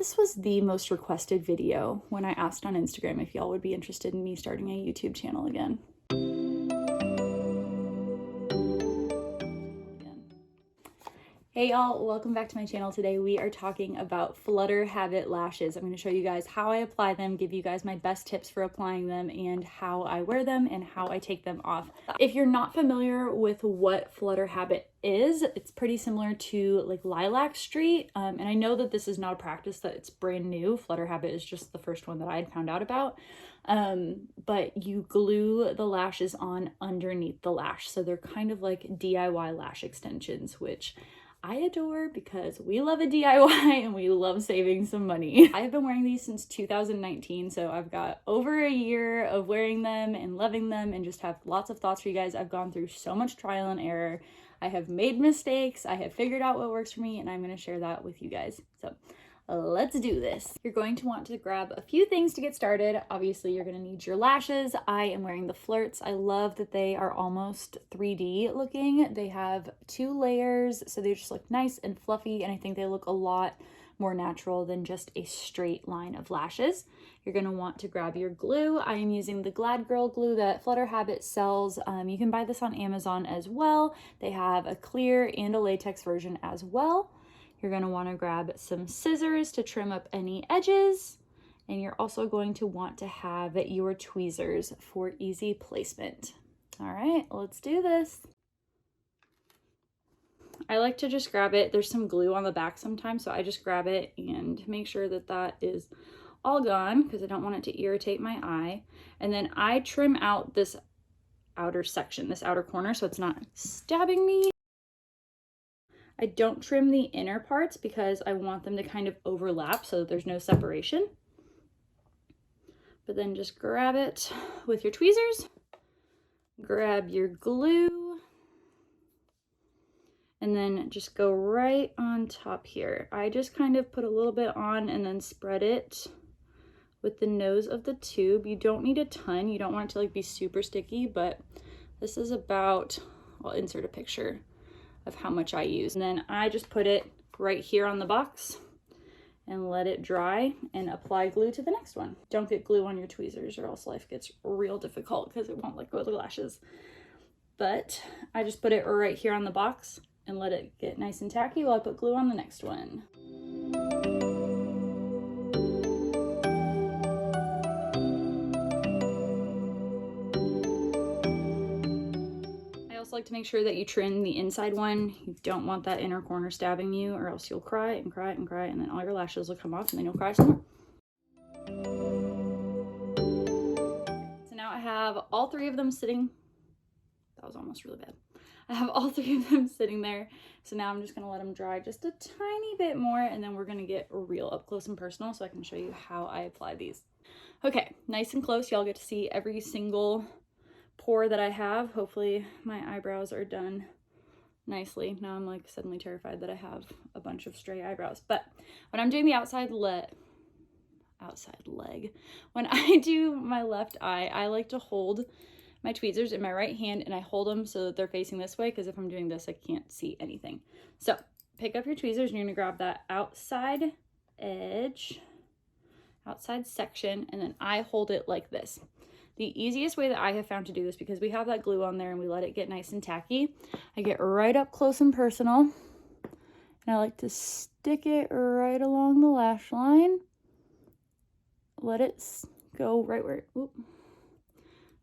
this was the most requested video when I asked on Instagram if y'all would be interested in me starting a YouTube channel again. Hey y'all, welcome back to my channel. Today we are talking about FlutterHabit lashes. I'm going to show you guys how I apply them, give you guys my best tips for applying them, and how I wear them and how I take them off. If you're not familiar with what FlutterHabit is, it's pretty similar to like Lilac Street, and I know that this is not a practice that it's brand new. FlutterHabit is just the first one that I had found out about, but you glue the lashes on underneath the lash, so they're kind of like DIY lash extensions, which I adore because we love a DIY and we love saving some money. I have been wearing these since 2019, so I've got over a year of wearing them and loving them and just have lots of thoughts for you guys. I've gone through so much trial and error. I have made mistakes. I have figured out what works for me, and I'm going to share that with you guys. So let's do this. You're going to want to grab a few things to get started. Obviously, you're going to need your lashes. I am wearing the Flirts. I love that they are almost 3D looking. They have 2 layers, so they just look nice and fluffy, and I think they look a lot more natural than just a straight line of lashes. You're going to want to grab your glue. I am using the Glad Girl glue that FlutterHabit sells. You can buy this on Amazon as well. They have a clear and a latex version as well. You're going to want to grab some scissors to trim up any edges, and you're also going to want to have your tweezers for easy placement. All right, let's do this. I like to just grab it. There's some glue on the back sometimes, so I just grab it and make sure that that is all gone because I don't want it to irritate my eye. And then I trim out this outer section, this outer corner, so it's not stabbing me. I don't trim the inner parts because I want them to kind of overlap so that there's no separation. But then just grab it with your tweezers, grab your glue, and then just go right on top here. I just kind of put a little bit on and then spread it with the nose of the tube. You don't need a ton. You don't want it to like be super sticky, but this is about, I'll insert a picture of how much I use. And then I just put it right here on the box and let it dry and apply glue to the next one. Don't get glue on your tweezers or else life gets real difficult because it won't let go of the lashes. But I just put it right here on the box and let it get nice and tacky while I put glue on the next one. Like to make sure that you trim the inside one. You don't want that inner corner stabbing you or else you'll cry and cry and cry, and then all your lashes will come off and then you'll cry some more. So now I have all 3 of them sitting. That was almost really bad. I have all 3 of them sitting there. So now I'm just going to let them dry just a tiny bit more, and then we're going to get real up close and personal so I can show you how I apply these. Okay, nice and close. Y'all get to see every single pore that I have. Hopefully my eyebrows are done nicely. Now I'm like suddenly terrified that I have a bunch of stray eyebrows. But when I'm doing the outside leg, when I do my left eye, I like to hold my tweezers in my right hand and I hold them so that they're facing this way, because if I'm doing this I can't see anything. So pick up your tweezers and you're gonna grab that outside edge, outside section, and then I hold it like this. The easiest way that I have found to do this, because we have that glue on there and we let it get nice and tacky, I get right up close and personal, and I like to stick it right along the lash line. Let it go right where, whoop.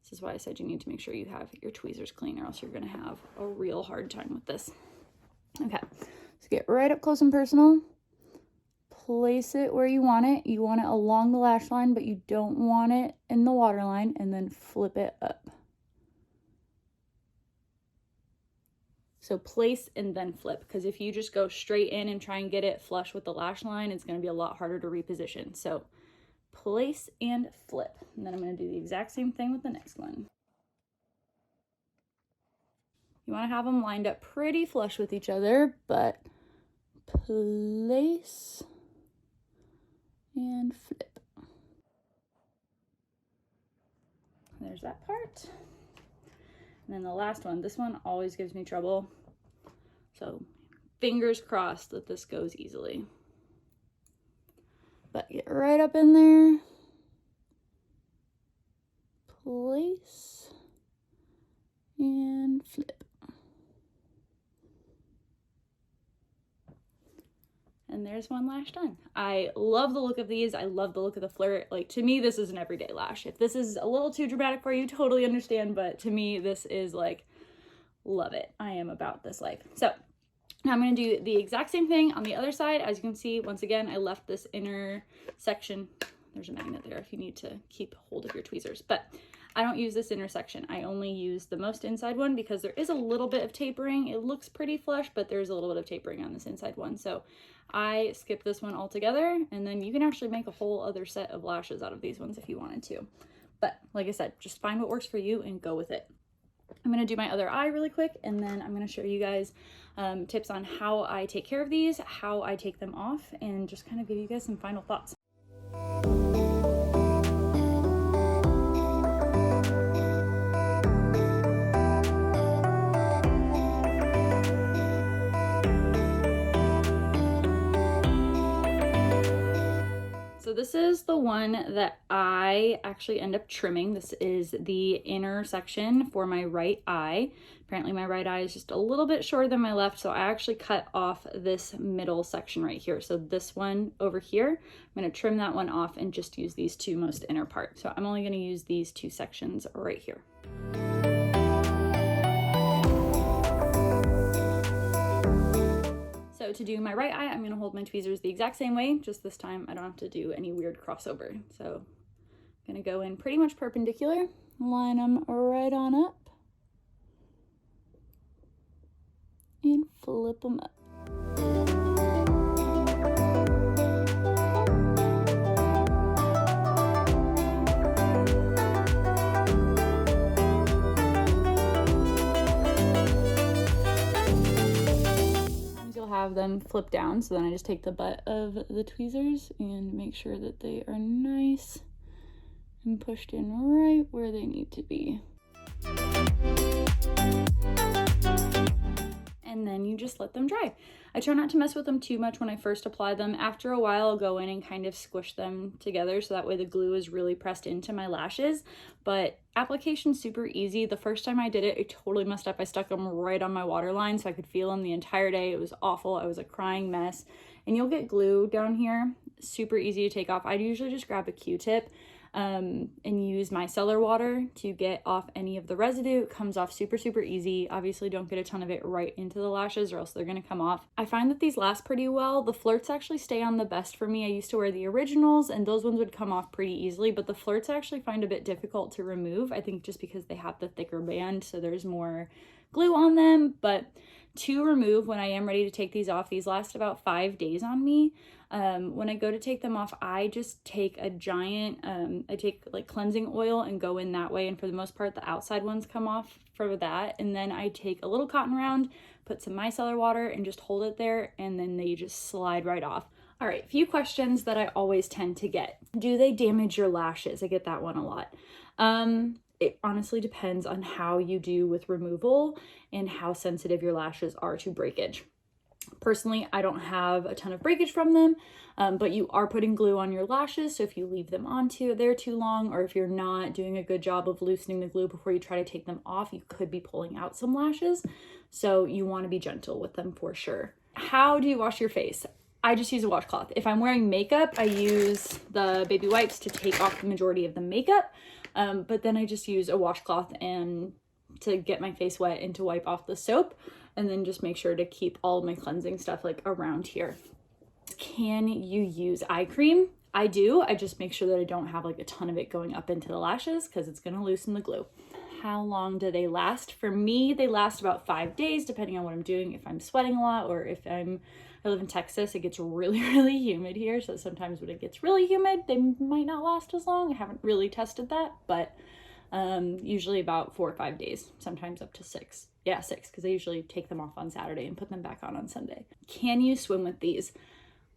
This is why I said you need to make sure you have your tweezers clean, or else you're gonna have a real hard time with this. Okay, so get right up close and personal. Place it where you want it. You want it along the lash line, but you don't want it in the waterline, and then flip it up. So place and then flip, because if you just go straight in and try and get it flush with the lash line, it's going to be a lot harder to reposition. So place and flip. And then I'm going to do the exact same thing with the next one. You want to have them lined up pretty flush with each other, but place and flip. There's that part. And then the last one, this one always gives me trouble. So fingers crossed that this goes easily. But get right up in there, place, and flip. And there's one lash done. I love the look of these. I love the look of the flirt. Like, to me, this is an everyday lash. If this is a little too dramatic for you, totally understand, but to me, this is like, love it. I am about this life. So now I'm going to do the exact same thing on the other side. As you can see, once again, I left this inner section. There's a magnet there if you need to keep hold of your tweezers, but I don't use this inner section. I only use the most inside one because there is a little bit of tapering. It looks pretty flush, but there's a little bit of tapering on this inside one. So I skip this one altogether, and then you can actually make a whole other set of lashes out of these ones if you wanted to. But like I said, just find what works for you and go with it. I'm going to do my other eye really quick, and then I'm going to show you guys tips on how I take care of these, how I take them off, and just kind of give you guys some final thoughts. So this is the one that I actually end up trimming. This is the inner section for my right eye. Apparently my right eye is just a little bit shorter than my left, so I actually cut off this middle section right here. So this one over here, I'm going to trim that one off and just use these two most inner parts. So I'm only going to use these two sections right here. So to do my right eye, I'm going to hold my tweezers the exact same way, just this time I don't have to do any weird crossover. So I'm going to go in pretty much perpendicular, line them right on up, and flip them up. Have them flip down, so then I just take the butt of the tweezers and make sure that they are nice and pushed in right where they need to be. And then you just let them dry. I try not to mess with them too much when I first apply them. After a while, I'll go in and kind of squish them together so that way the glue is really pressed into my lashes. But application's super easy. The first time I did it, I totally messed up. I stuck them right on my waterline so I could feel them the entire day. It was awful. I was a crying mess. And you'll get glue down here. Super easy to take off. I'd usually just grab a Q-tip and use micellar water to get off any of the residue. It comes off super, super easy. Obviously don't get a ton of it right into the lashes or else they're gonna come off. I find that these last pretty well. The flirts actually stay on the best for me. I used to wear the originals and those ones would come off pretty easily, but the flirts I actually find a bit difficult to remove. I think just because they have the thicker band, so there's more glue on them. But to remove, when I am ready to take these off, these last about 5 days on me. When I go to take them off, I just take a giant, I take like cleansing oil and go in that way. And for the most part, the outside ones come off for that. And then I take a little cotton round, put some micellar water and just hold it there. And then they just slide right off. All right, few questions that I always tend to get. Do they damage your lashes? I get that one a lot. It honestly depends on how you do with removal and how sensitive your lashes are to breakage. Personally, I don't have a ton of breakage from them, but you are putting glue on your lashes. So if you leave them on there too long, or if you're not doing a good job of loosening the glue before you try to take them off, you could be pulling out some lashes. So you want to be gentle with them for sure. How do you wash your face? I just use a washcloth. If I'm wearing makeup, I use the baby wipes to take off the majority of the makeup. But then I just use a washcloth and to get my face wet and to wipe off the soap, and then just make sure to keep all of my cleansing stuff like around here. Can you use eye cream? I do. I just make sure that I don't have like a ton of it going up into the lashes because it's going to loosen the glue. How long do they last? For me, they last about 5 days, depending on what I'm doing. If I'm sweating a lot, or if I live in Texas, it gets really, really humid here. So sometimes when it gets really humid, they might not last as long. I haven't really tested that, but usually about 4 or 5 days, sometimes up to 6. Yeah, 6, because I usually take them off on Saturday and put them back on Sunday. Can you swim with these?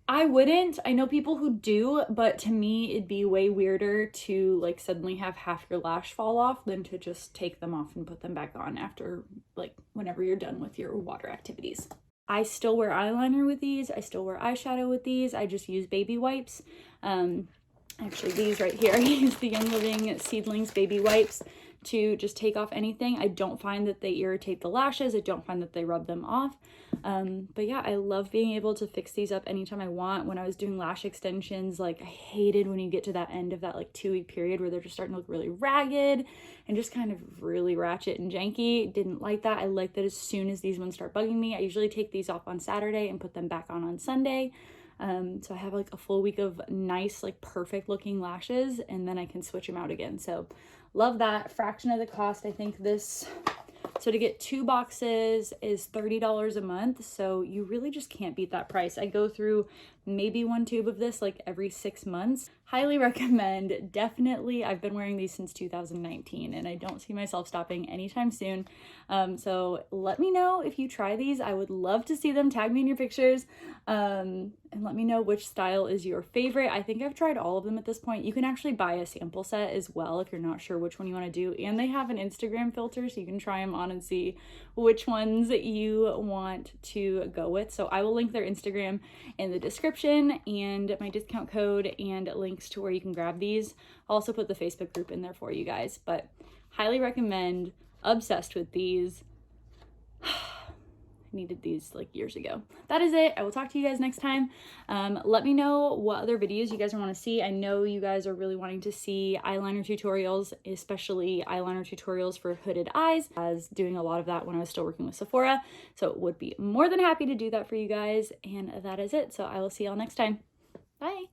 I wouldn't. I know people who do, but to me, it'd be way weirder to like suddenly have half your lash fall off than to just take them off and put them back on after like whenever you're done with your water activities. I still wear eyeliner with these. I still wear eyeshadow with these. I just use baby wipes. Actually, these right here, I use the Young Living Seedlings baby wipes to just take off anything. I don't find that they irritate the lashes. I don't find that they rub them off. But yeah, I love being able to fix these up anytime I want. When I was doing lash extensions, like I hated when you get to that end of that like 2-week period where they're just starting to look really ragged and just kind of really ratchet and janky. Didn't like that. I like that as soon as these ones start bugging me, I usually take these off on Saturday and put them back on Sunday. So I have like a full week of nice, like perfect looking lashes, and then I can switch them out again. So love that. Fraction of the cost. I think this, so to get 2 boxes is $30 a month. So you really just can't beat that price. I go through maybe 1 tube of this like every 6 months. Highly recommend. Definitely. I've been wearing these since 2019 and I don't see myself stopping anytime soon. So let me know if you try these. I would love to see them. Tag me in your pictures. And let me know which style is your favorite. I think I've tried all of them at this point. You can actually buy a sample set as well if you're not sure which one you want to do. And they have an Instagram filter so you can try them on and see which ones you want to go with. So I will link their Instagram in the description and my discount code and links to where you can grab these. I'll also put the Facebook group in there for you guys, but highly recommend. Obsessed with these. Needed these like years ago. That is it. I will talk to you guys next time. Let me know what other videos you guys want to see. I know you guys are really wanting to see eyeliner tutorials, especially eyeliner tutorials for hooded eyes. I was doing a lot of that when I was still working with Sephora, so would be more than happy to do that for you guys. And that is it. So I will see y'all next time. Bye.